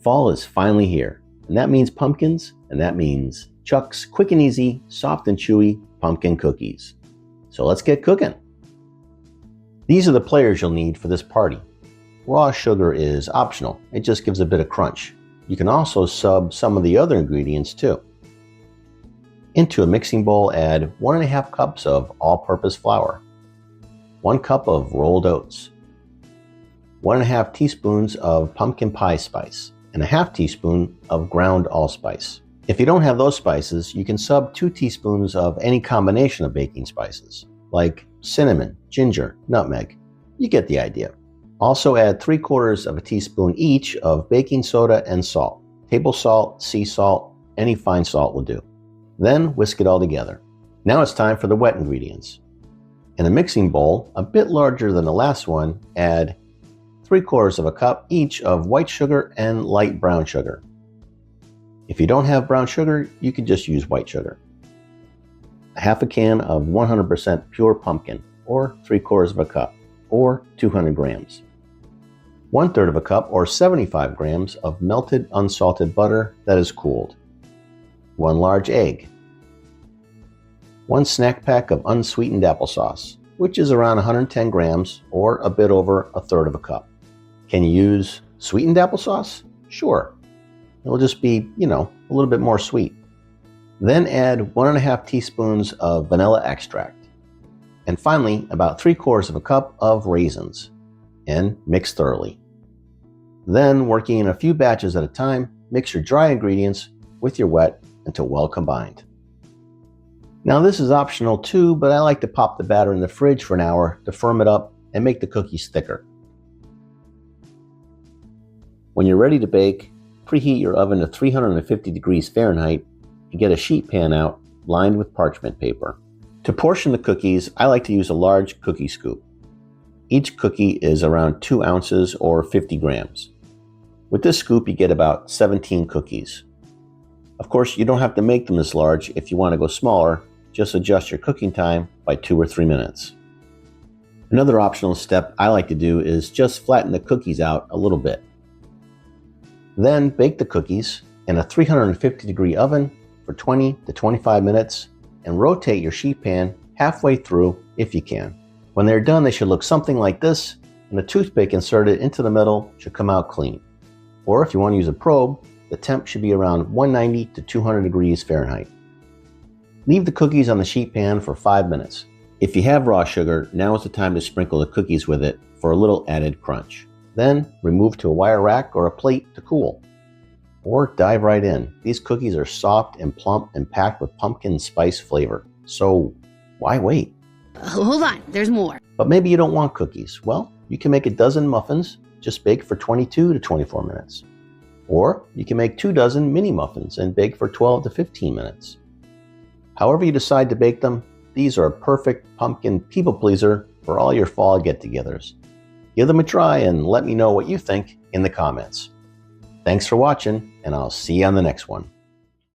Fall is finally here, and that means pumpkins, and that means Chuck's quick and easy, soft and chewy pumpkin cookies. So let's get cooking. These are the players you'll need for this party. Raw sugar is optional, it just gives a bit of crunch. You can also sub some of the other ingredients too. Into a mixing bowl, add 1.5 cups of all-purpose flour, 1 cup of rolled oats, 1.5 teaspoons of pumpkin pie spice, and 1/2 teaspoon of ground allspice. If you don't have those spices, you can sub 2 teaspoons of any combination of baking spices, like cinnamon, ginger, nutmeg. You get the idea. Also add 3/4 teaspoon each of baking soda and salt. Table salt, sea salt, any fine salt will do. Then whisk it all together. Now it's time for the wet ingredients. In a mixing bowl, a bit larger than the last one, add 3/4 cup each of white sugar and light brown sugar. If you don't have brown sugar, you can just use white sugar. 1/2 can of 100% pure pumpkin, or 3/4 cup, or 200 grams. 1/3 cup, or 75 grams of melted unsalted butter that is cooled. 1 large egg. 1 snack pack of unsweetened applesauce, which is around 110 grams, or a bit over 1/3 cup. Can you use sweetened applesauce? Sure. It'll just be, a little bit more sweet. Then add 1.5 teaspoons of vanilla extract. And finally, about 3/4 cup of raisins, and mix thoroughly. Then, working in a few batches at a time, mix your dry ingredients with your wet until well combined. Now this is optional too, but I like to pop the batter in the fridge for an hour to firm it up and make the cookies thicker. When you're ready to bake, preheat your oven to 350 degrees Fahrenheit and get a sheet pan out lined with parchment paper. To portion the cookies, I like to use a large cookie scoop. Each cookie is around 2 ounces or 50 grams. With this scoop, you get about 17 cookies. Of course, you don't have to make them this large if you want to go smaller. Just adjust your cooking time by 2 or 3 minutes. Another optional step I like to do is just flatten the cookies out a little bit. Then bake the cookies in a 350 degree oven for 20 to 25 minutes and rotate your sheet pan halfway through if you can. When they're done, they should look something like this, and a toothpick inserted into the middle should come out clean. Or if you want to use a probe, the temp should be around 190 to 200 degrees Fahrenheit. Leave the cookies on the sheet pan for 5 minutes. If you have raw sugar, now is the time to sprinkle the cookies with it for a little added crunch. Then remove to a wire rack or a plate to cool. Or dive right in. These cookies are soft and plump and packed with pumpkin spice flavor. So why wait? Hold on, there's more. But maybe you don't want cookies. Well, you can make a dozen muffins, just bake for 22 to 24 minutes. Or you can make 2 dozen mini muffins and bake for 12 to 15 minutes. However you decide to bake them, these are a perfect pumpkin people pleaser for all your fall get-togethers. Give them a try and let me know what you think in the comments. Thanks for watching, and I'll see you on the next one.